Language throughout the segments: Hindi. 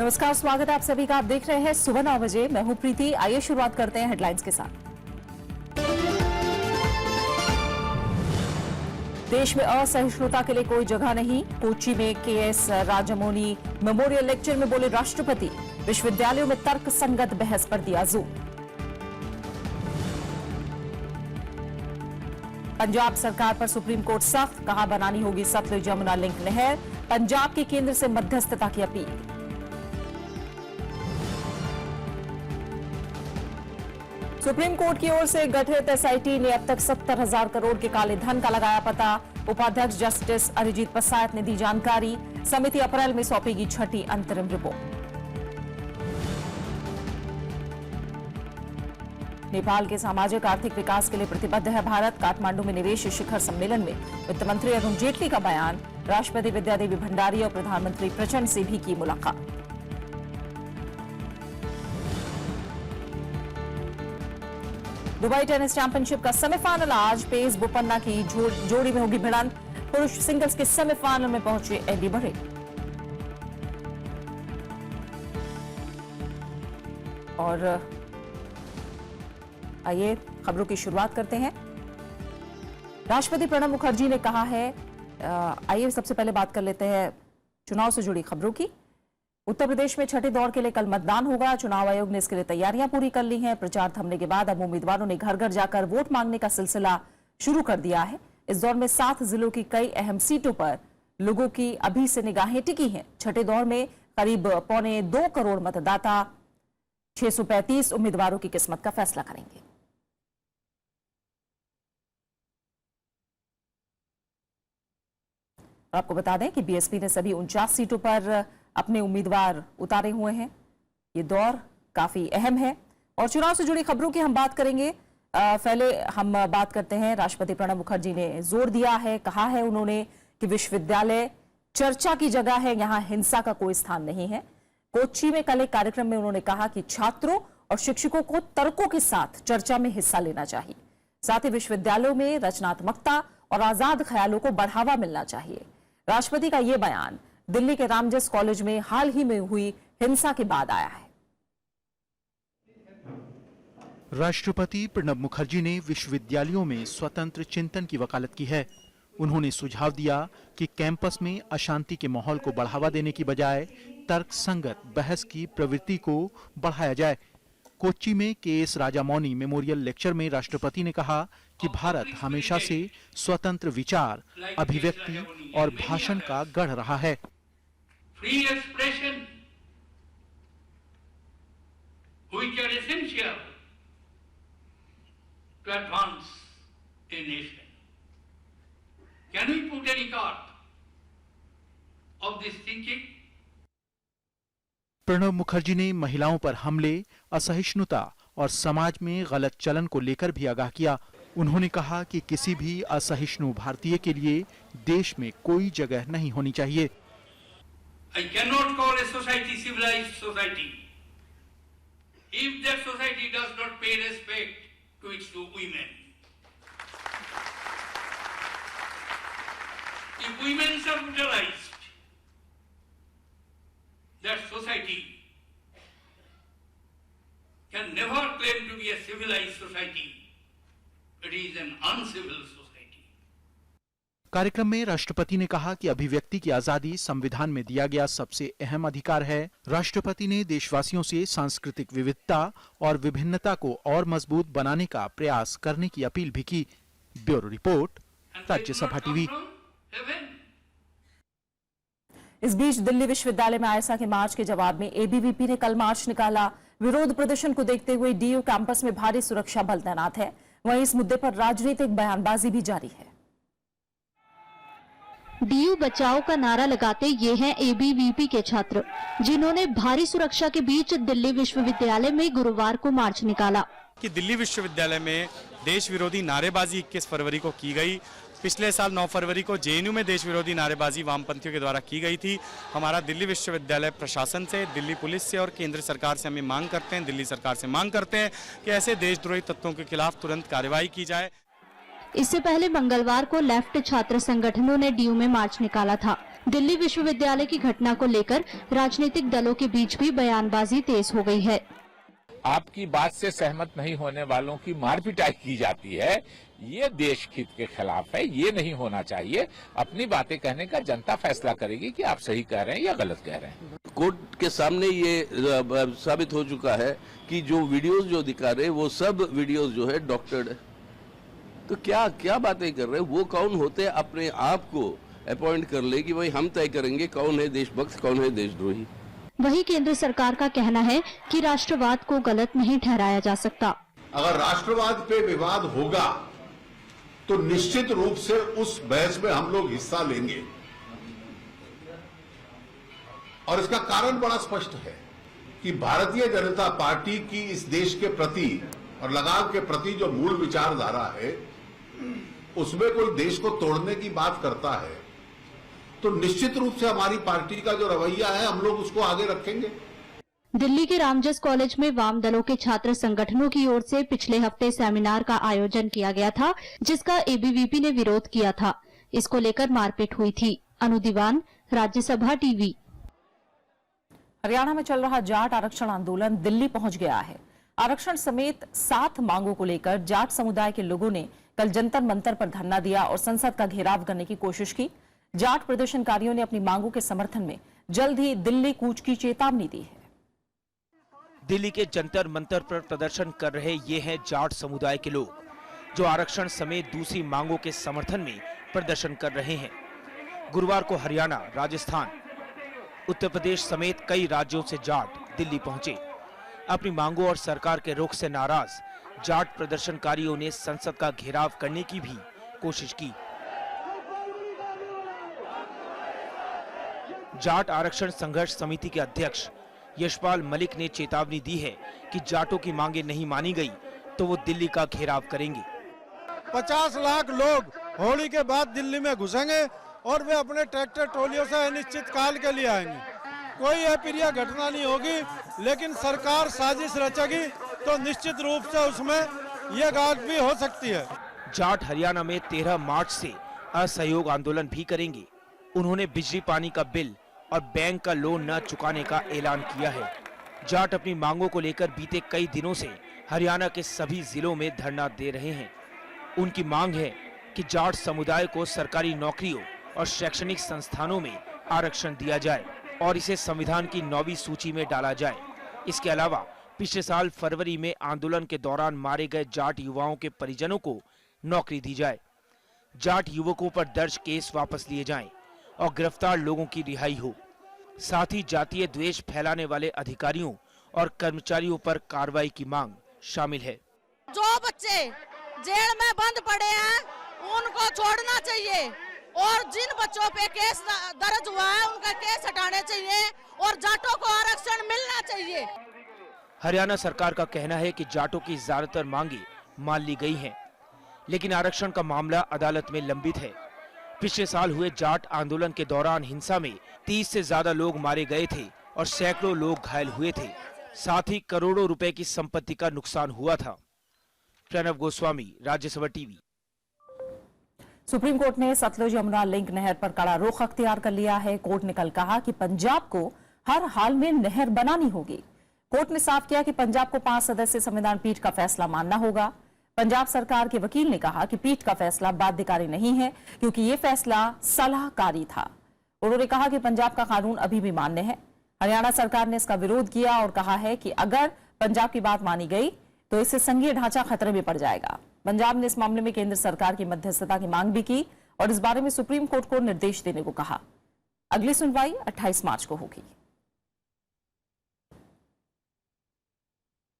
नमस्कार, स्वागत है आप सभी का। आप देख रहे हैं सुबह 9 बजे। मैं हूं प्रीति। आइए शुरुआत करते हैं हेडलाइंस के साथ। देश में असहिष्णुता के लिए कोई जगह नहीं। कोच्चि में केएस राजामौनी मेमोरियल लेक्चर में बोले राष्ट्रपति। विश्वविद्यालयों में तर्क संगत बहस पर दिया जोर। पंजाब सरकार पर सुप्रीम कोर्ट सख्त, कहा बनानी होगी सतलुज यमुना लिंक नहर। पंजाब की केंद्र से मध्यस्थता की अपील। सुप्रीम कोर्ट की ओर से गठित एसआईटी ने अब तक 70,000 करोड़ के काले धन का लगाया पता। उपाध्यक्ष जस्टिस अरिजीत पसायत ने दी जानकारी। समिति अप्रैल में सौंपेगी छठी अंतरिम रिपोर्ट। नेपाल के सामाजिक आर्थिक विकास के लिए प्रतिबद्ध है भारत। काठमांडू में निवेश शिखर सम्मेलन में वित्त मंत्री अरुण जेटली का बयान। राष्ट्रपति विद्यादेवी भंडारी और प्रधानमंत्री प्रचंड से भी की मुलाकात। दुबई टेनिस चैंपियनशिप का सेमीफाइनल आज। पेस बोपन्ना की जोड़ी में होगी भिड़ंत। पुरुष सिंगल्स के सेमीफाइनल में पहुंचे एडी मरे। और आइए खबरों की शुरुआत करते हैं। राष्ट्रपति प्रणब मुखर्जी ने कहा है, आइए सबसे पहले बात कर लेते हैं चुनाव से जुड़ी खबरों की। उत्तर प्रदेश में छठे दौर के लिए कल मतदान होगा। चुनाव आयोग ने इसके लिए तैयारियां पूरी कर ली हैं। प्रचार थमने के बाद अब उम्मीदवारों ने घर घर जाकर वोट मांगने का सिलसिला शुरू कर दिया है। इस दौर में 7 जिलों की कई अहम सीटों पर लोगों की अभी से निगाहें टिकी हैं। छठे दौर में करीब 2.25 करोड़ मतदाता 635 उम्मीदवारों की किस्मत का फैसला करेंगे। आपको बता दें कि बीएसपी ने सभी 49 सीटों पर अपने उम्मीदवार उतारे हुए हैं। ये दौर काफी अहम है और चुनाव से जुड़ी खबरों की हम बात करेंगे। पहले हम बात करते हैं, राष्ट्रपति प्रणब मुखर्जी ने जोर दिया है, कहा है उन्होंने कि विश्वविद्यालय चर्चा की जगह है, यहां हिंसा का कोई स्थान नहीं है। कोच्चि में कल एक कार्यक्रम में उन्होंने कहा कि छात्रों और शिक्षकों को तर्कों के साथ चर्चा में हिस्सा लेना चाहिए। साथ ही विश्वविद्यालयों में रचनात्मकता और आजाद ख्यालों को बढ़ावा मिलना चाहिए। राष्ट्रपति का यह बयान दिल्ली के रामजस कॉलेज में हाल ही में हुई हिंसा के बाद आया है। राष्ट्रपति प्रणब मुखर्जी ने विश्वविद्यालयों में स्वतंत्र चिंतन की वकालत की है। उन्होंने सुझाव दिया कि कैंपस में अशांति के माहौल को बढ़ावा देने की बजाय तर्क संगत बहस की प्रवृत्ति को बढ़ाया जाए। कोच्चि में केएस राजामौनी मेमोरियल लेक्चर में राष्ट्रपति ने कहा कि भारत हमेशा से स्वतंत्र विचार, अभिव्यक्ति और भाषण का गढ़ रहा है। Free expression, which are essential to advance a nation. Can we put a record of this thinking? Pranab Mukherjee ने महिलाओं पर हमले, असहिष्णुता और समाज में गलत चलन को लेकर भी आगाह किया। उन्होंने कहा कि किसी भी असहिष्णु भारतीय के लिए देश में कोई जगह नहीं होनी चाहिए। I cannot call a society civilized society if that society does not pay respect to its women. If women are brutalized, that society can never claim to be a civilized society. It is an uncivil society. कार्यक्रम में राष्ट्रपति ने कहा कि अभिव्यक्ति की आजादी संविधान में दिया गया सबसे अहम अधिकार है। राष्ट्रपति ने देशवासियों से सांस्कृतिक विविधता और विभिन्नता को और मजबूत बनाने का प्रयास करने की अपील भी की। Bureau report, Rajya Sabha TV. इस बीच दिल्ली विश्वविद्यालय में आईएसआई के मार्च के जवाब में एबीवीपी ने कल मार्च निकाला। विरोध प्रदर्शन को देखते हुए डीयू कैंपस में भारी सुरक्षा बल तैनात है। वहीं इस मुद्दे पर राजनीतिक बयानबाजी भी जारी है। डीयू बचाओ का नारा लगाते ये हैं एबीवीपी के छात्र, जिन्होंने भारी सुरक्षा के बीच दिल्ली विश्वविद्यालय में गुरुवार को मार्च निकाला। कि दिल्ली विश्वविद्यालय में देश विरोधी नारेबाजी 21 फरवरी को की गई। पिछले साल 9 फरवरी को जेएनयू में देश विरोधी नारेबाजी वामपंथियों के द्वारा की गई थी। हमारा दिल्ली विश्वविद्यालय प्रशासन से, दिल्ली पुलिस से और केंद्र सरकार से हमें मांग करते हैं, दिल्ली सरकार से मांग करते हैं कि ऐसे देशद्रोही तत्वों के खिलाफ तुरंत कार्रवाई की जाए। इससे पहले मंगलवार को लेफ्ट छात्र संगठनों ने डीयू में मार्च निकाला था। दिल्ली विश्वविद्यालय की घटना को लेकर राजनीतिक दलों के बीच भी बयानबाजी तेज हो गई है। आपकी बात से सहमत नहीं होने वालों की मार पिटाई की जाती है, ये देश हित के खिलाफ है, ये नहीं होना चाहिए। अपनी बातें कहने का जनता फैसला करेगी कि आप सही कह रहे हैं या गलत कह रहे हैं। कोर्ट के सामने ये साबित हो चुका है कि जो वीडियोस जो दिखा रहे वो सब वीडियोस जो है डॉक्टर्ड है। तो क्या क्या बातें कर रहे हैं? वो कौन होते हैं अपने आप को अपॉइंट कर ले कि भाई हम तय करेंगे कौन है देशभक्त कौन है देशद्रोही। वहीं केंद्र सरकार का कहना है कि राष्ट्रवाद को गलत नहीं ठहराया जा सकता। अगर राष्ट्रवाद पे विवाद होगा तो निश्चित रूप से उस बहस में हम लोग हिस्सा लेंगे और इसका कारण बड़ा स्पष्ट है कि भारतीय जनता पार्टी की इस देश के प्रति और लगाव के प्रति जो मूल विचारधारा है उसमें कोई देश को तोड़ने की बात करता है तो निश्चित रूप से हमारी पार्टी का जो रवैया है हम लोग उसको आगे रखेंगे। दिल्ली के रामजस कॉलेज में वाम दलों के छात्र संगठनों की ओर से पिछले हफ्ते सेमिनार का आयोजन किया गया था, जिसका एबीवीपी ने विरोध किया था। इसको लेकर मारपीट हुई थी। अनु दीवान, राज्यसभा टीवी। हरियाणा में चल रहा जाट आरक्षण आंदोलन दिल्ली पहुंच गया है। आरक्षण समेत 7 मांगों को लेकर जाट समुदाय के लोगों ने कल जंतर मंतर पर धरना दिया और संसद का घेराव करने की कोशिश की। जाट प्रदर्शनकारियों ने अपनी मांगों के समर्थन में जल्द ही दिल्ली कूच की चेतावनी दी है। दिल्ली के जंतर मंतर पर प्रदर्शन कर रहे ये हैं जाट समुदाय के लोग, जो आरक्षण समेत दूसरी मांगों के समर्थन में प्रदर्शन कर रहे हैं। गुरुवार को हरियाणा, राजस्थान, उत्तर प्रदेश समेत कई राज्यों से जाट दिल्ली पहुंचे। अपनी मांगों और सरकार के रुख से नाराज जाट प्रदर्शनकारियों ने संसद का घेराव करने की भी कोशिश की। जाट आरक्षण संघर्ष समिति के अध्यक्ष यशपाल मलिक ने चेतावनी दी है कि जाटों की मांगे नहीं मानी गई तो वो दिल्ली का घेराव करेंगे। 50 लाख लोग होली के बाद दिल्ली में घुसेंगे और वे अपने ट्रैक्टर ट्रॉलियों से अनिश्चित काल के लिए आएंगे। कोई अप्रिय घटना नहीं होगी, लेकिन सरकार साजिश रचेगी तो निश्चित रूप से उसमें ये गाज भी हो सकती है। जाट हरियाणा में 13 मार्च से असहयोग आंदोलन भी करेंगे। उन्होंने बिजली पानी का बिल और बैंक का लोन न चुकाने का ऐलान किया है। जाट अपनी मांगों को लेकर बीते कई दिनों से हरियाणा के सभी जिलों में धरना दे रहे हैं। उनकी मांग है कि जाट समुदाय को सरकारी नौकरियों और शैक्षणिक संस्थानों में आरक्षण दिया जाए और इसे संविधान की 9वीं सूची में डाला जाए। इसके अलावा पिछले साल फरवरी में आंदोलन के दौरान मारे गए जाट युवाओं के परिजनों को नौकरी दी जाए। जाट युवकों पर दर्ज केस वापस लिए जाएं और गिरफ्तार लोगों की रिहाई हो। साथ ही जातीय द्वेष फैलाने वाले अधिकारियों और कर्मचारियों पर कार्रवाई की मांग शामिल है। जो बच्चे जेल में बंद पड़े हैं उनको छोड़ना चाहिए और जिन बच्चों पे केस दर्ज हुआ है उनका केस हटाने चाहिए और जाटों को आरक्षण मिलना चाहिए। हरियाणा सरकार का कहना है कि जाटों की ज्यादातर मांगे मान ली गई हैं, लेकिन आरक्षण का मामला अदालत में लंबित है। पिछले साल हुए जाट आंदोलन के दौरान हिंसा में 30 से ज्यादा लोग मारे गए थे और सैकड़ों लोग घायल हुए थे। साथ ही करोड़ों रुपए की संपत्ति का नुकसान हुआ था। Pranav Goswami, Rajya Sabha TV. Supreme court ने सतलुज यमुना लिंक नहर पर कड़ा रुख अख्तियार कर लिया है। कोर्ट ने कल कहा कि पंजाब को हर हाल में नहर बनानी होगी। कोर्ट ने साफ किया कि पंजाब को 5 सदस्यीय संविधान पीठ का फैसला मानना होगा। पंजाब सरकार के वकील ने कहा कि पीठ का फैसला बाध्यकारी नहीं है क्योंकि ये फैसला सलाहकारी था। उन्होंने कहा कि पंजाब का कानून अभी भी मान्य है। हरियाणा सरकार ने इसका विरोध किया और कहा है कि अगर पंजाब की बात मानी गई तो इससे संघीय ढांचा खतरे में पड़ जाएगा। पंजाब ने इस मामले में केंद्र सरकार की मध्यस्थता की मांग भी की और इस बारे में सुप्रीम कोर्ट को निर्देश देने को कहा। अगली सुनवाई 28 मार्च को होगी।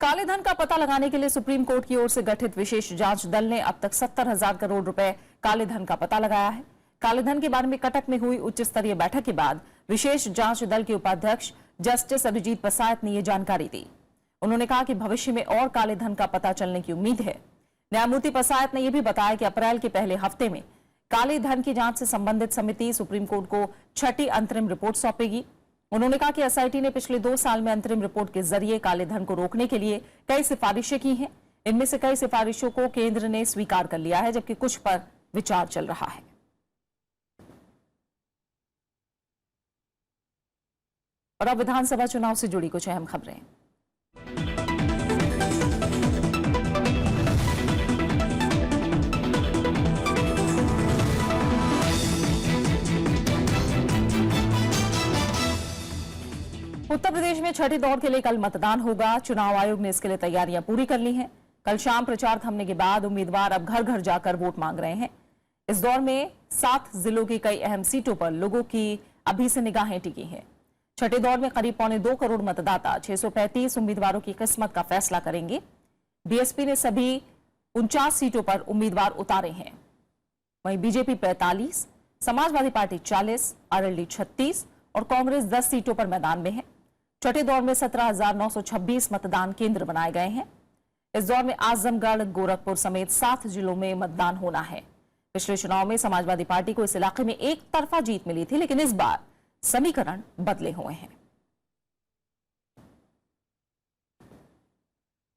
काले धन का पता लगाने के लिए सुप्रीम कोर्ट की ओर से गठित विशेष जांच दल ने अब तक 70,000 करोड़ रुपए काले धन का पता लगाया है। काले धन के बारे में कटक में हुई उच्च स्तरीय बैठक के बाद विशेष जांच दल के उपाध्यक्ष जस्टिस अभिजीत पसायत ने यह जानकारी दी। उन्होंने कहा कि भविष्य में और काले धन का पता चलने की उम्मीद है। न्यायमूर्ति पसायत ने यह भी बताया कि अप्रैल के पहले हफ्ते में काले धन की जांच से संबंधित समिति सुप्रीम कोर्ट को 6ठी अंतरिम रिपोर्ट सौंपेगी। उन्होंने कहा कि एसआईटी ने पिछले 2 साल में अंतरिम रिपोर्ट के जरिए काले धन को रोकने के लिए कई सिफारिशें की हैं। इनमें से कई सिफारिशों को केंद्र ने स्वीकार कर लिया है, जबकि कुछ पर विचार चल रहा है। और अब विधानसभा चुनाव से जुड़ी कुछ अहम खबरें। उत्तर प्रदेश में छठे दौर के लिए कल मतदान होगा। चुनाव आयोग ने इसके लिए तैयारियां पूरी कर ली हैं। कल शाम प्रचार थमने के बाद उम्मीदवार अब घर घर जाकर वोट मांग रहे हैं। इस दौर में 7 जिलों की कई अहम सीटों पर लोगों की अभी से निगाहें टिकी हैं। छठे दौर में करीब 2.25 करोड़ मतदाता 635 उम्मीदवारों की किस्मत का फैसला करेंगे। बीएसपी ने सभी 49 सीटों पर उम्मीदवार उतारे हैं। वहीं बीजेपी 45, समाजवादी पार्टी 40, आरएलडी 36 और कांग्रेस 10 सीटों पर मैदान में है। छठे दौर में 17,926 मतदान केंद्र बनाए गए हैं। इस दौर में आजमगढ़, गोरखपुर समेत 7 जिलों में मतदान होना है। पिछले चुनाव में समाजवादी पार्टी को इस इलाके में एक तरफा जीत मिली थी, लेकिन इस बार समीकरण बदले हुए हैं।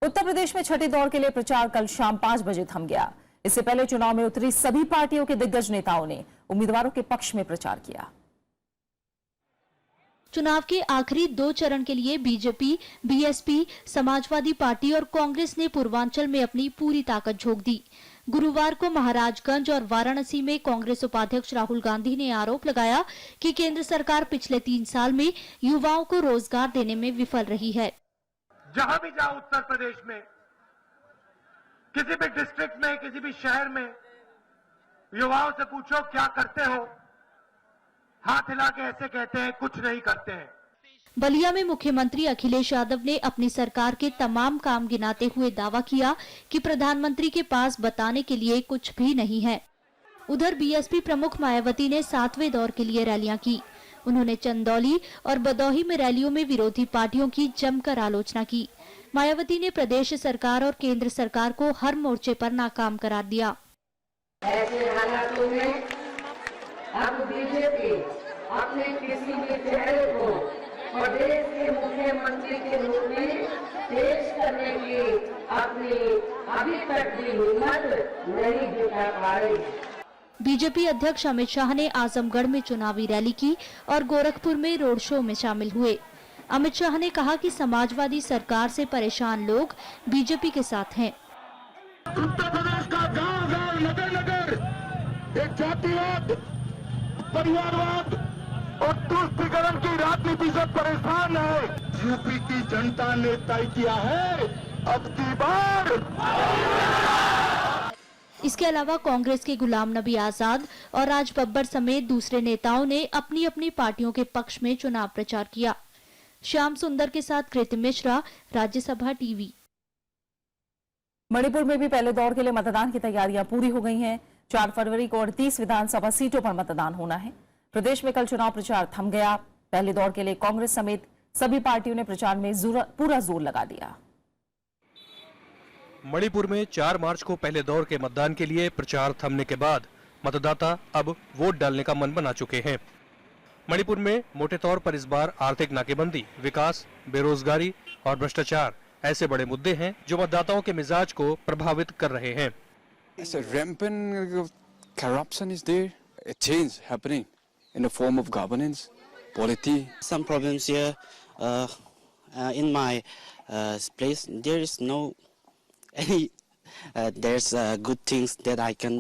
उत्तर प्रदेश में छठे दौर के लिए प्रचार कल शाम 5 बजे थम गया। इससे पहले चुनाव में उतरी सभी पार्टियों के दिग्गज नेताओं ने उम्मीदवारों के पक्ष में प्रचार किया। चुनाव के आखिरी 2 चरण के लिए बीजेपी, बीएसपी, समाजवादी पार्टी और कांग्रेस ने पूर्वांचल में अपनी पूरी ताकत झोंक दी। गुरुवार को महाराजगंज और वाराणसी में कांग्रेस उपाध्यक्ष राहुल गांधी ने आरोप लगाया कि केंद्र सरकार पिछले 3 साल में युवाओं को रोजगार देने में विफल रही है। जहां भी जाओ उत्तर प्रदेश में, किसी भी डिस्ट्रिक्ट में, किसी भी शहर में, युवाओं से पूछो क्या करते हो, हाथ हिला के ऐसे कहते हैं कुछ नहीं करते हैं। बलिया में मुख्यमंत्री अखिलेश यादव ने अपनी सरकार के तमाम काम गिनाते हुए दावा किया कि प्रधानमंत्री के पास बताने के लिए कुछ भी नहीं है। उधर बीएसपी प्रमुख मायावती ने 7वें दौर के लिए रैलियां की। उन्होंने चंदौली और बदौही में रैलियों में विरोधी पार्टियों की जमकर आलोचना की। मायावती ने प्रदेश सरकार और केंद्र सरकार को हर मोर्चे पर नाकाम करार दिया। ऐसे हालातों में अब बीजेपी अपने किसी भी चेहरे को प्रदेश के मुख्यमंत्री के रूप में पेश करने की अपनी अभी तक की हिम्मत नहीं दिखा पा रही। बीजेपी अध्यक्ष अमित शाह ने आजमगढ़ में चुनावी रैली की और गोरखपुर में रोड शो में शामिल हुए। अमित शाह ने कहा कि समाजवादी सरकार से परेशान लोग बीजेपी के साथ हैं। उत्तर प्रदेश का गांव-गांव, नगर-नगर एक जातिवाद, परिवारवाद और तुष्टीकरण की राजनीति से परेशान है। यूपी की जनता ने तय किया है अब की बार। इसके अलावा कांग्रेस के गुलाम नबी आजाद और राज बब्बर समेत दूसरे नेताओं ने अपनी अपनी पार्टियों के पक्ष में चुनाव प्रचार किया। श्याम सुंदर के साथ कृति मिश्रा, राज्यसभा टीवी। मणिपुर में भी पहले दौर के लिए मतदान की तैयारियां पूरी हो गई हैं। 4 फरवरी को 38 विधानसभा सीटों पर मतदान होना है। प्रदेश में कल चुनाव प्रचार थम गया। पहले दौर के लिए कांग्रेस समेत सभी पार्टियों ने प्रचार में पूरा जोर लगा दिया। मणिपुर में 4 मार्च को पहले दौर के मतदान के लिए प्रचार थमने के बाद मतदाता अब वोट डालने का मन बना चुके हैं। मणिपुर में मोटे तौर पर इस बार आर्थिक नाकेबंदी, विकास, बेरोजगारी और भ्रष्टाचार ऐसे बड़े मुद्दे हैं जो मतदाताओं के मिजाज को प्रभावित कर रहे हैं। Rampant corruption is there. A change happening in the form of governance, polity. Some problems here. In my place, there is no any. There's good things that I can,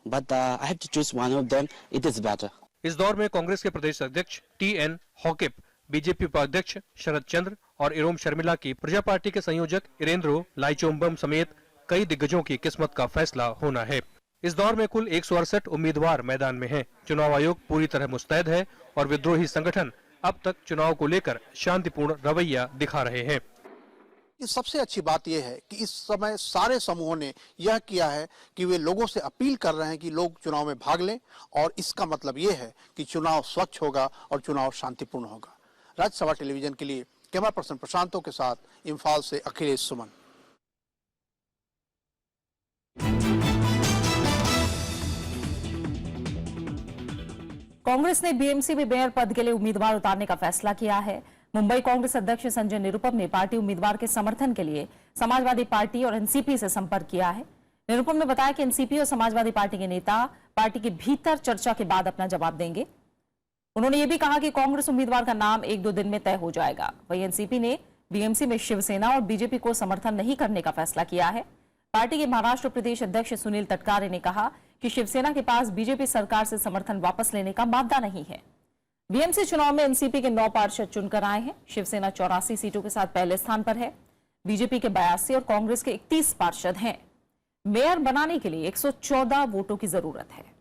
but I have to choose one of them. It is better. इस दौर में कांग्रेस के प्रदेश अध्यक्ष टी.एन. हॉकिप, बीजेपी उपाध्यक्ष शरद चंद्र और इरोम शर्मिला की प्रजा पार्टी के संयोजक इरेंद्रो लाइचोम्बम समेत कई दिग्गजों की किस्मत का फैसला होना है। इस दौर में कुल 168 उम्मीदवार मैदान में हैं। चुनाव आयोग पूरी तरह मुस्तैद है और विद्रोही संगठन अब तक चुनाव को लेकर शांतिपूर्ण रवैया दिखा रहे हैं। सबसे अच्छी बात यह है कि इस समय सारे समूहों ने यह किया है कि वे लोगों से अपील कर रहे हैं कि लोग चुनाव में भाग लें, और इसका मतलब यह है कि चुनाव स्वच्छ होगा और चुनाव शांतिपूर्ण होगा। राज्यसभा टेलीविजन के लिए कैमरा पर्सन प्रशांतों के साथ इम्फाल से अखिलेश सुमन। कांग्रेस ने बीएमसी में मेयर पद के लिए उम्मीदवार उतारने का फैसला किया है। मुंबई कांग्रेस अध्यक्ष संजय निरुपम ने पार्टी उम्मीदवार के समर्थन के लिए समाजवादी पार्टी और एनसीपी से संपर्क किया है। निरुपम ने बताया कि एनसीपी और समाजवादी पार्टी के नेता पार्टी के भीतर चर्चा के बाद अपना जवाब देंगे। उन्होंने ये भी कहा कि कांग्रेस उम्मीदवार का नाम 1-2 दिन में तय हो जाएगा। वहीं एनसीपी ने बीएमसी में शिवसेना और बीजेपी को समर्थन नहीं करने का फैसला किया है। पार्टी के महाराष्ट्र प्रदेश अध्यक्ष सुनील तटकरे ने कहा कि शिवसेना के पास बीजेपी सरकार से समर्थन वापस लेने का मादा नहीं है। बीएमसी चुनाव में एनसीपी के 9 पार्षद चुनकर आए हैं। शिवसेना 84 सीटों के साथ पहले स्थान पर है। बीजेपी के 82 और कांग्रेस के 31 पार्षद हैं। मेयर बनाने के लिए 114 वोटों की जरूरत है।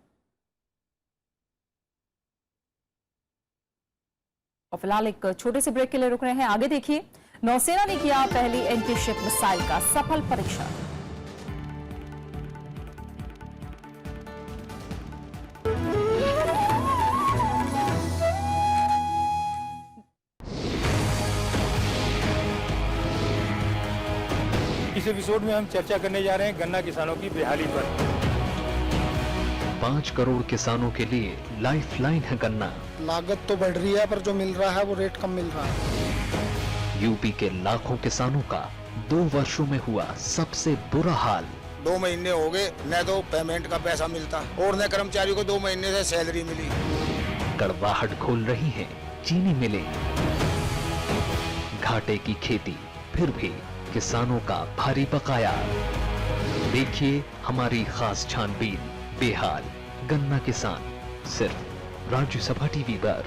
और फिलहाल एक छोटे से ब्रेक के लिए रुक रहे हैं। आगे देखिए, नौसेना ने किया पहली एंटी शिप मिसाइल का सफल परीक्षण। इस एपिसोड में हम चर्चा करने जा रहे हैं गन्ना किसानों की बेहाली पर। 5 करोड़ किसानों के लिए लाइफ लाइन है गन्ना। लागत तो बढ़ रही है पर जो मिल रहा है वो रेट कम मिल रहा है। यूपी के लाखों किसानों का 2 वर्षों में हुआ सबसे बुरा हाल। 2 महीने हो गए, न तो पेमेंट का पैसा मिलता और न कर्मचारी को 2 महीने से सैलरी मिली। कड़वाहट घोल रही है चीनी मिलें। घाटे की खेती, फिर भी किसानों का भारी बकाया। देखिए हमारी खास छानबीन, बेहाल गन्ना किसान, सिर्फ राज्यसभा टीवी पर।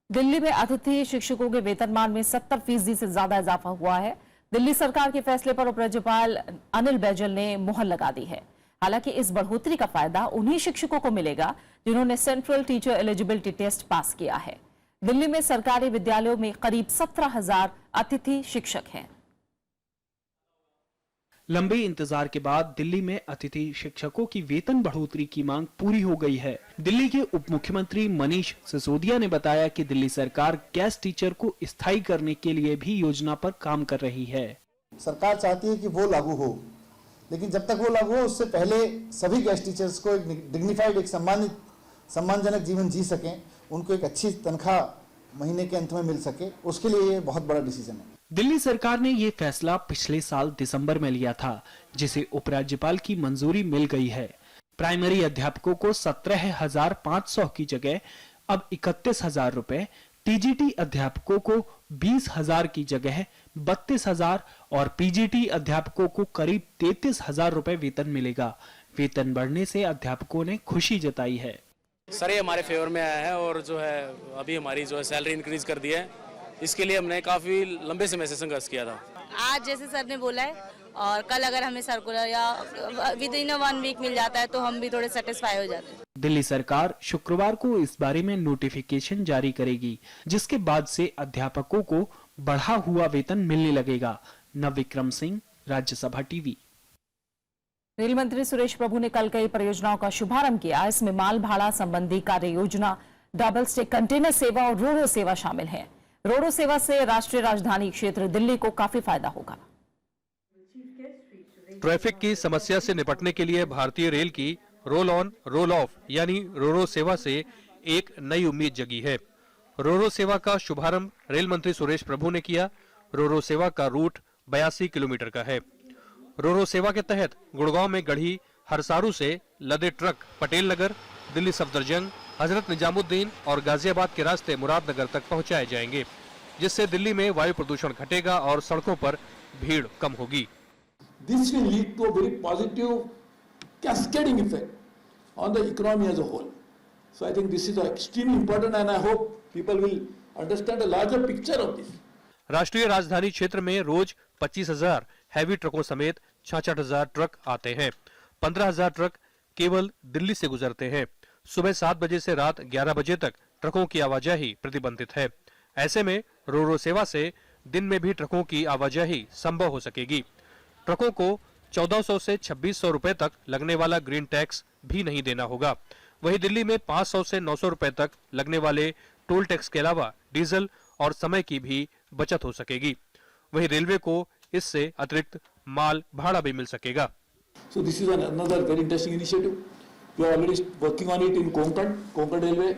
दिल्ली में अतिथि शिक्षकों के वेतनमान में 70% से ज्यादा इजाफा हुआ है। दिल्ली सरकार के फैसले पर उपराज्यपाल अनिल बैजल ने मुहर लगा दी है। हालांकि इस बढ़ोतरी का फायदा उन्हीं शिक्षकों को मिलेगा जिन्होंने central teacher eligibility test pass किया है। दिल्ली में सरकारी विद्यालयों में करीब 17,000 अतिथि शिक्षक हैं। लंबे इंतजार के बाद दिल्ली में अतिथि शिक्षकों की वेतन बढ़ोतरी की मांग पूरी हो गई है। दिल्ली के उप मुख्यमंत्री मनीष सिसोदिया ने बताया कि दिल्ली सरकार गेस्ट टीचर को स्थायी करने के लिए भी योजना पर काम कर रही है। सरकार चाहती है कि वो लागू हो, लेकिन जब तक वो लागू हो उससे पहले सभी गेस्ट टीचर्स को एक डिग्निफाइड, एक सम्मानजनक जीवन जी सकें, उनको एक अच्छी तनख्वाह महीने के अंत में मिल सके, उसके लिए ये बहुत बड़ा डिसीजन है। दिल्ली सरकार ने ये फैसला पिछले साल दिसंबर में लिया था, जिसे उपराज्यपाल की मंजूरी मिल गई है। प्राइमरी अध्यापकों को 17,500 की जगह अब 31,000 रुपए, टीजीटी अध्यापकों को 20,000 की जगह 32,000 और पीजीटी अध्यापकों को करीब 33,000 रुपए वेतन मिलेगा। वेतन बढ़ने से अध्यापकों ने खुशी जताई है। सर ये हमारे फेवर में आया है और जो है अभी हमारी जो है सैलरी इंक्रीज कर दी है। इसके लिए हमने काफी लंबे समय से संघर्ष किया था। आज जैसे सर ने बोला है और कल अगर हमें सर्कुलर या विद इन 1 वीक मिल जाता है तो हम भी थोड़े सेटिस्फाई हो जाते हैं। दिल्ली सरकार शुक्रवार को इस बारे में नोटिफिकेशन जारी करेगी, जिसके बाद से अध्यापकों को बढ़ा हुआ वेतन मिलने लगेगा। नवविक्रम सिंह, राज्यसभा टीवी। रेल मंत्री सुरेश प्रभु ने कल कई परियोजनाओं का शुभारंभ किया। इसमें माल भाड़ा संबंधी कार्य योजना, डबल स्टेक कंटेनर सेवा और रोरो सेवा शामिल है। रोरो सेवा से राष्ट्रीय राजधानी क्षेत्र दिल्ली को काफी फायदा होगा। ट्रैफिक की समस्या से निपटने के लिए भारतीय रेल की रोल ऑन रोल ऑफ यानी रोरो सेवा से एक नई उम्मीद जगी है। रोरो सेवा का शुभारंभ रेल मंत्री सुरेश प्रभु ने किया। रोरो सेवा का रूट 82 किलोमीटर का है। रोरो सेवा के तहत गुड़गांव में गढ़ी हरसारू से लदे ट्रक पटेल नगर, दिल्ली सफदरजंग, हजरत निजामुद्दीन और गाजियाबाद के रास्ते मुरादनगर तक पहुंचाए जाएंगे, जिससे दिल्ली में वायु प्रदूषण घटेगा और सड़कों पर भीड़ कम होगी। This will lead to a very positive cascading effect on the economy as a whole. So I think this is extremely important and I hope people will understand a larger picture of this. राष्ट्रीय राजधानी क्षेत्र में रोज 25,000 हैवी ट्रकों समेत 66,000 ट्रक आते हैं। 15,000 ट्रक केवल दिल्ली से गुजरते हैं। सुबह 7 बजे से रात 11 बजे तक ट्रकों की आवाजाही प्रतिबंधित है। ऐसे में रोरो सेवा से दिन में भी ट्रकों की आवाजाही संभव हो सकेगी। ट्रकों को 1400 से 2600 रुपए तक लगने वाला ग्रीन टैक्स भी नहीं देना होगा। वहीं दिल्ली में 500 से 900 रुपए तक लगने वाले टोल टैक्स के अलावा डीजल और समय की भी बचत हो सकेगी। वहीं रेलवे को इससे अतिरिक्त माल भाड़ा भी मिल सकेगा। So this is another very interesting initiative. We are already working on it in Konkan Railway,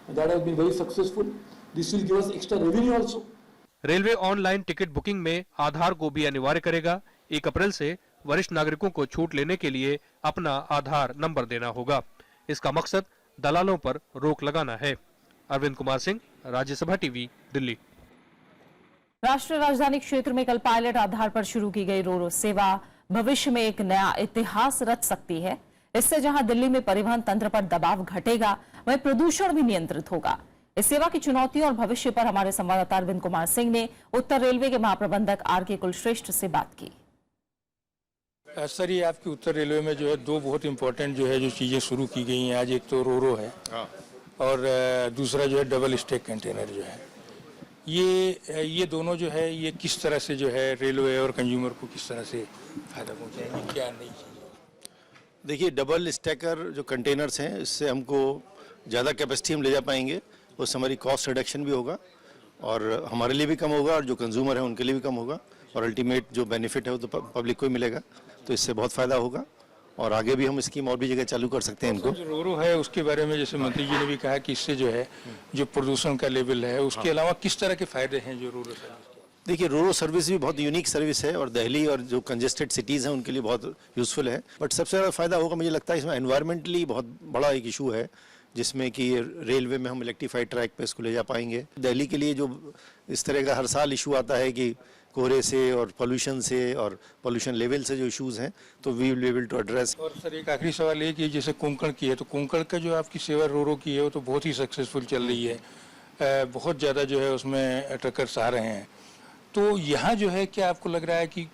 and that has been very successful. This will give us extra revenue also. Railway online ticket booking में आधार को भी अनिवार्य करेगा। 1 अप्रैल से वरिष्ठ नागरिकों को छूट लेने के लिए अपना आधार नंबर देना होगा। इसका मकसद दलालों पर रोक लगाना है। अरविंद कुमार सिंह, राज्यसभा टीवी, दिल्ली। राष्ट्रीय राजधानी क्षेत्र में कल पायलट आधार पर शुरू की गई रोरो सेवा भविष्य में एक नया इतिहास रच सकती है। इससे जहां दिल्ली में परिवहन तंत्र पर दबाव घटेगा, वहीं प्रदूषण भी नियंत्रित होगा। इस सेवा की चुनौतियों और भविष्य पर हमारे संवाददाता अरविंद कुमार सिंह ने उत्तर रेलवे के महाप्रबंधक आर.के. कुलश्रेष्ठ से बात की। सर, ये आपकी उत्तर रेलवे में जो है दो बहुत इम्पोर्टेंट जो चीज़ें शुरू की गई हैं आज। एक तो रोरो है और दूसरा जो है डबल स्टैक कंटेनर जो है। ये दोनों जो है ये किस तरह से जो है रेलवे और कंज्यूमर को किस तरह से फायदा पहुंचाएंगे, क्या नहीं चाहिए? देखिए, डबल स्टैकर जो कंटेनर्स हैं, इससे हमको ज़्यादा कैपेसिटी हम ले जा पाएंगे। उससे हमारी कॉस्ट रिडक्शन भी होगा और हमारे लिए भी कम होगा और जो कंज्यूमर है उनके लिए भी कम होगा और अल्टीमेट जो बेनिफिट है वो तो पब्लिक को ही मिलेगा। तो इससे बहुत फ़ायदा होगा और आगे भी हम स्कीम और भी जगह चालू कर सकते हैं इनको। जो रोरो है उसके बारे में जैसे मंत्री जी ने भी कहा कि इससे जो है जो प्रदूषण का लेवल है उसके अलावा किस तरह के फायदे हैं जो रोरो सर्विस? देखिए, रोरो सर्विस भी बहुत यूनिक सर्विस है और दिल्ली और जो कंजेस्टेड सिटीज़ हैं उनके लिए बहुत यूज़फुल है। बट सबसे ज़्यादा फ़ायदा होगा, मुझे लगता है इसमें एनवायरमेंटली बहुत बड़ा एक इशू है, जिसमें कि रेलवे में हम इलेक्ट्रीफाइड ट्रैक पे इसको ले जा पाएंगे। दिल्ली के लिए जो इस तरह का हर साल इशू आता है कि कोहरे से और पोल्यूशन से और पोल्यूशन लेवल से जो इश्यूज हैं, तो we will be able to address. और सर, एक आखिरी सवाल है कि जैसे कोंकण की है, तो कोंकण का जो आपकी सेवा रोरो की है वो तो बहुत ही सक्सेसफुल चल रही है। बहुत ज़्यादा जो है उसमें ट्रकर्स आ रहे हैं। तो यहाँ जो है क्या आपको लग रहा है कि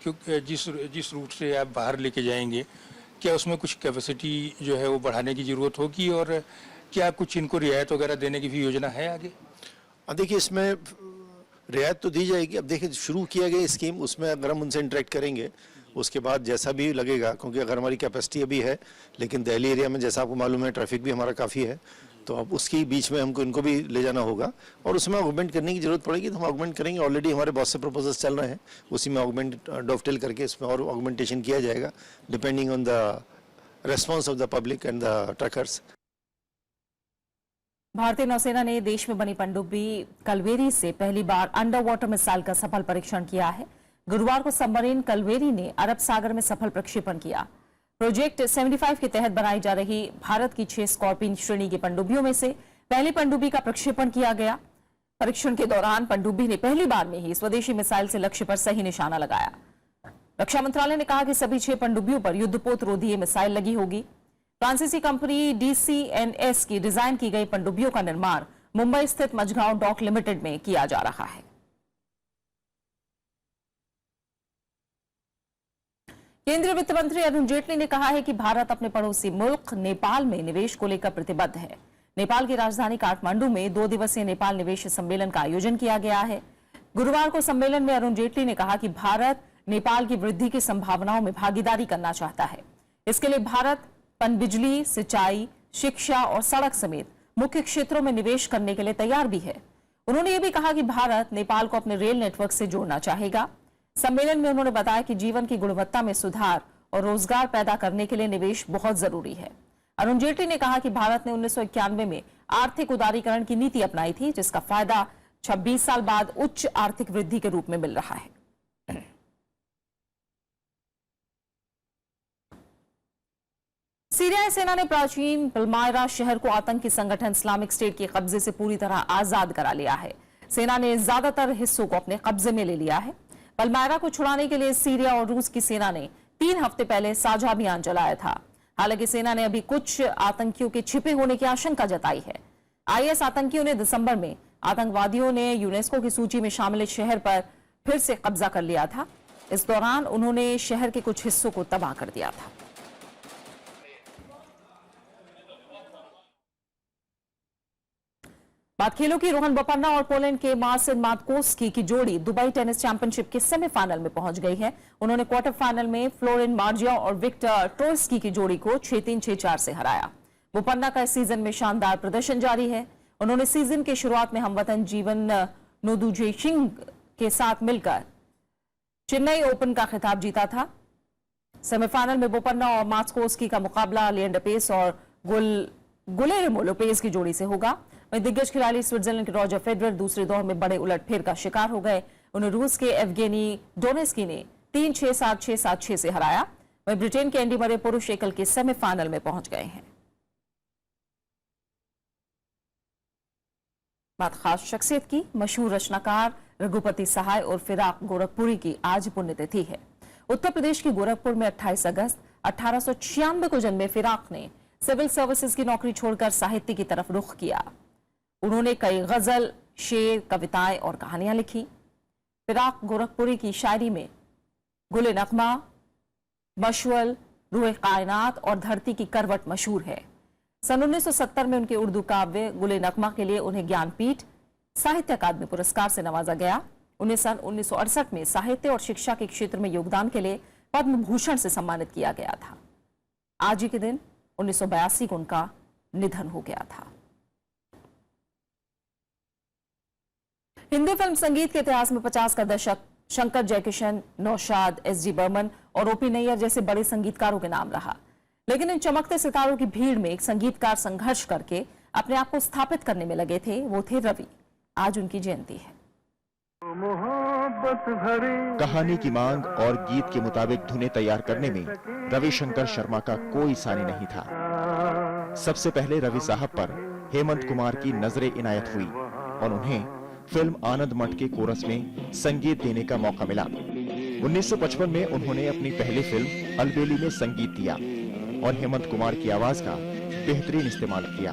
जिस रूट से आप बाहर लेके जाएंगे, क्या उसमें कुछ कैपेसिटी जो है वो बढ़ाने की ज़रूरत होगी और क्या कुछ इनको रियायत वगैरह देने की भी योजना है आगे? देखिए, इसमें रियायत तो दी जाएगी। अब देखिए, शुरू किया गया स्कीम, उसमें अगर हम उनसे इंटरेक्ट करेंगे उसके बाद जैसा भी लगेगा, क्योंकि अगर हमारी कैपेसिटी अभी है लेकिन दिल्ली एरिया में जैसा आपको मालूम है ट्रैफिक भी हमारा काफ़ी है, तो अब उसकी बीच में हमको इनको भी ले जाना होगा और उसमें ऑगमेंट करने की जरूरत पड़ेगी तो हम ऑगमेंट करेंगे। ऑलरेडी हमारे बहुत से प्रपोजल्स चल रहे हैं, उसी में ऑगमेंट डॉवटेल करके इसमें और ऑगमेंटेशन किया जाएगा depending on the response of the public and the truckers. भारतीय नौसेना ने देश में बनी पनडुब्बी कलवेरी से पहली बार अंडर वाटर मिसाइल का सफल परीक्षण किया है। गुरुवार को सबमरीन कलवेरी ने अरब सागर में सफल प्रक्षेपण किया। प्रोजेक्ट 75 के तहत बनाई जा रही भारत की 6 स्कॉर्पियन श्रेणी की पनडुब्बियों में से पहली पनडुब्बी का प्रक्षेपण किया गया। परीक्षण के दौरान पनडुब्बी ने पहली बार में ही स्वदेशी मिसाइल से लक्ष्य पर सही निशाना लगाया। रक्षा मंत्रालय ने कहा कि सभी 6 पनडुब्बियों पर युद्धपोत रोधीय मिसाइल लगी होगी। फ्रांसीसी कंपनी DCNS की डिजाइन की गई पनडुब्बियों का निर्माण मुंबई स्थित मझगांव डॉक लिमिटेड में किया जा रहा है। केंद्रीय वित्त मंत्री अरुण जेटली ने कहा है कि भारत अपने पड़ोसी मुल्क नेपाल में निवेश को लेकर प्रतिबद्ध है। नेपाल की राजधानी काठमांडू में 2 दिवसीय नेपाल निवेश सम्मेलन का आयोजन किया गया है। गुरुवार को सम्मेलन में अरुण जेटली ने कहा कि भारत नेपाल की वृद्धि की संभावनाओं में भागीदारी करना चाहता है। इसके लिए भारत पनबिजली, सिंचाई, शिक्षा और सड़क समेत मुख्य क्षेत्रों में निवेश करने के लिए तैयार भी है। उन्होंने ये भी कहा कि भारत नेपाल को अपने रेल नेटवर्क से जोड़ना चाहेगा। सम्मेलन में उन्होंने बताया कि जीवन की गुणवत्ता में सुधार और रोजगार पैदा करने के लिए निवेश बहुत जरूरी है। अरुण जेटली ने कहा कि भारत ने 1991 में आर्थिक उदारीकरण की नीति अपनाई थी, जिसका फायदा 26 साल बाद उच्च आर्थिक वृद्धि के रूप में मिल रहा है। सीरियाई सेना ने प्राचीन पलमायरा शहर को आतंकी संगठन इस्लामिक स्टेट के कब्जे से पूरी तरह आजाद करा लिया है। सेना ने ज्यादातर हिस्सों को अपने कब्जे में ले लिया है। पलमायरा को छुड़ाने के लिए सीरिया और रूस की सेना ने 3 हफ्ते पहले साझा अभियान चलाया था। हालांकि सेना ने अभी कुछ आतंकियों के छिपे होने की आशंका जताई है। IS आतंकियों ने दिसंबर में आतंकवादियों ने यूनेस्को की सूची में शामिल शहर पर फिर से कब्जा कर लिया था। इस दौरान उन्होंने शहर के कुछ हिस्सों को तबाह कर दिया था। बात खेलों की। रोहन बोपन्ना और पोलैंड के मार्सिन मातकोस्की की जोड़ी दुबई टेनिस चैंपियनशिप के सेमीफाइनल में पहुंच गई है। उन्होंने क्वार्टर फाइनल में फ्लोरिन मार्जिया और विक्टर ट्रोइस्की की जोड़ी को 6-3, 6-4 से हराया। बोपन्ना का इस सीजन में शानदार प्रदर्शन जारी है। उन्होंने सीजन की शुरुआत में हमवतन जीवन नोदुजेशिंग के साथ मिलकर चेन्नई ओपन का खिताब जीता था। सेमीफाइनल में बोपन्ना और मात्कोस्की का मुकाबला लिएंडर पेस और गुलेर्मो लोपेज की जोड़ी से होगा। वहीं दिग्गज खिलाड़ी स्विट्जरलैंड के रॉजर फेडरर दूसरे दौर में बड़े उलटफेर का शिकार हो गए। उन्हें रूस के एवगेनी डोनेस्की ने 3-6, 7-6, 7-6 से हराया। वहीं ब्रिटेन के एंडी मरे पुरुष एकल के सेमीफाइनल में पहुंच गए हैं। बात खास शख्सियत की, मशहूर रचनाकार रघुपति सहाय और फिराक गोरखपुरी की आज पुण्यतिथि है। उत्तर प्रदेश के गोरखपुर में 28 अगस्त 1896 को जन्मे फिराक ने सिविल सर्विसेज की नौकरी छोड़कर साहित्य की तरफ रुख किया। उन्होंने कई गजल, शेर, कविताएं और कहानियां लिखी। फिराक गोरखपुरी की शायरी में गुले नगमा, मशवल, रूह कायनात और धरती की करवट मशहूर है। सन 1970 में उनके उर्दू काव्य गुले नगमा के लिए उन्हें ज्ञानपीठ साहित्य अकादमी पुरस्कार से नवाजा गया। उन्हें सन 1968 में साहित्य और शिक्षा के क्षेत्र में योगदान के लिए पद्म भूषण से सम्मानित किया गया था। आज ही के दिन 1982 को उनका निधन हो गया था। हिंदी फिल्म संगीत के इतिहास में 50 का दशक शंकर जयकिशन, नौशाद, एस.डी. बर्मन और ओ.पी. नैयर जैसे बड़े संगीतकारों के नाम रहा। लेकिन इन चमकते सितारों की भीड़ में एक संगीतकार संघर्ष करके अपने आप को स्थापित करने में लगे थे, वो थे रवि। आज उनकी जयंती है। कहानी की मांग और गीत के मुताबिक धुनें तैयार करने में रविशंकर शर्मा का कोई सानी नहीं था। सबसे पहले रवि साहब पर हेमंत कुमार की नजरें इनायत हुई और उन्हें फिल्म आनंद मठ के कोरस में संगीत देने का मौका मिला। 1955 में उन्होंने अपनी पहली फिल्म अलबेली में संगीत दिया और हेमंत कुमार की आवाज का बेहतरीन इस्तेमाल किया।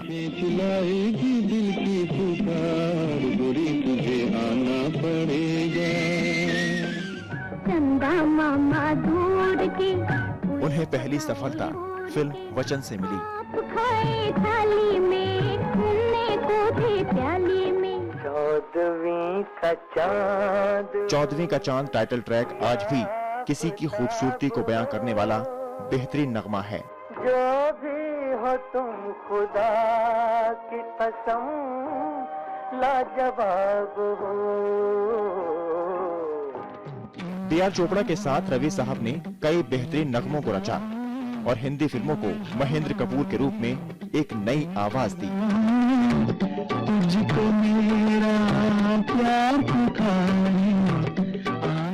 उन्हें पहली सफलता फिल्म वचन से मिली। चौदहवीं का चांद टाइटल ट्रैक आज भी किसी की खूबसूरती को बयां करने वाला बेहतरीन नगमा है। जो भी हो तुम खुदा की कसम लाजवाब हो। डी.आर. चोपड़ा के साथ रवि साहब ने कई बेहतरीन नगमों को रचा और हिंदी फिल्मों को महेंद्र कपूर के रूप में एक नई आवाज दी।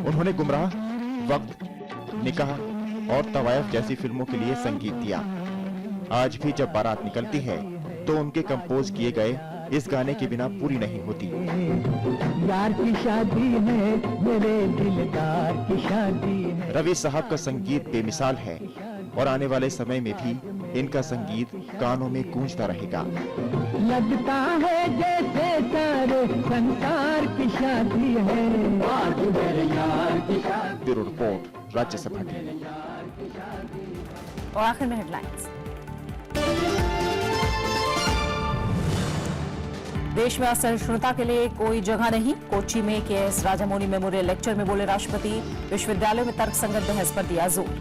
उन्होंने गुमराह, वक्त, निकाह और तवायफ जैसी फिल्मों के लिए संगीत दिया। आज भी जब बारात निकलती है तो उनके कंपोज किए गए इस गाने के बिना पूरी नहीं होती। यार की शादी है, मेरे दिलदार की शादी है। रवि साहब का संगीत बेमिसाल है और आने वाले समय में भी इनका संगीत कानों में गूंजता रहेगा। लगता है जैसे सारे संसार की शादी है। आज मेरे यार की शादी। Bureau report, Rajya Sabha TV. और आखिर में हेडलाइंस। देश में असहिष्णुता के लिए कोई जगह नहीं, कोच्चि में के.एस. राजामौली मेमोरियल लेक्चर में बोले राष्ट्रपति। विश्वविद्यालयों में तर्कसंगत बहस पर दिया जोर।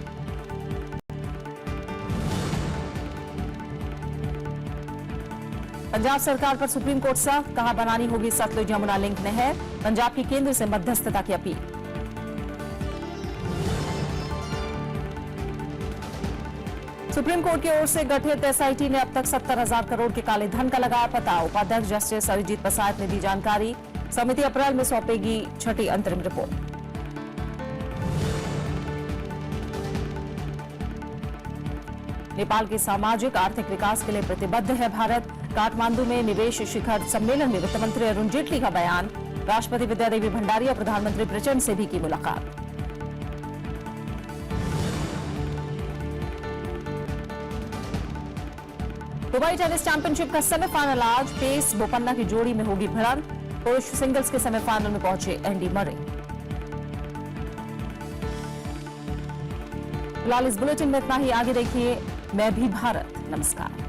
पंजाब सरकार पर सुप्रीम कोर्ट सख्त, कहा बनानी होगी सतलुज यमुना लिंक नहर। पंजाब की केंद्र से मध्यस्थता की अपील। सुप्रीम कोर्ट की ओर से गठित एसआईटी ने अब तक 70,000 करोड़ के काले धन का लगाया पता। उपाध्यक्ष जस्टिस अरिजीत प्रसाद ने दी जानकारी। समिति अप्रैल में सौंपेगी छठी अंतरिम रिपोर्ट। नेपाल के सामाजिक आर्थिक विकास के लिए प्रतिबद्ध है भारत। काठमांडू में निवेश शिखर सम्मेलन में वित्त मंत्री अरुण जेटली का बयान। राष्ट्रपति विद्यादेवी भंडारी और प्रधानमंत्री प्रचंड से भी की मुलाकात। दुबई टेनिस चैंपियनशिप का सेमीफाइनल आज। पेस बोपन्ना की जोड़ी में होगी भिड़ंत। पुरुष सिंगल्स के सेमीफाइनल में पहुंचे एंडी मरे। फिलहाल इस बुलेटिन में इतना ही। आगे देखिए मैं भी भारत। नमस्कार।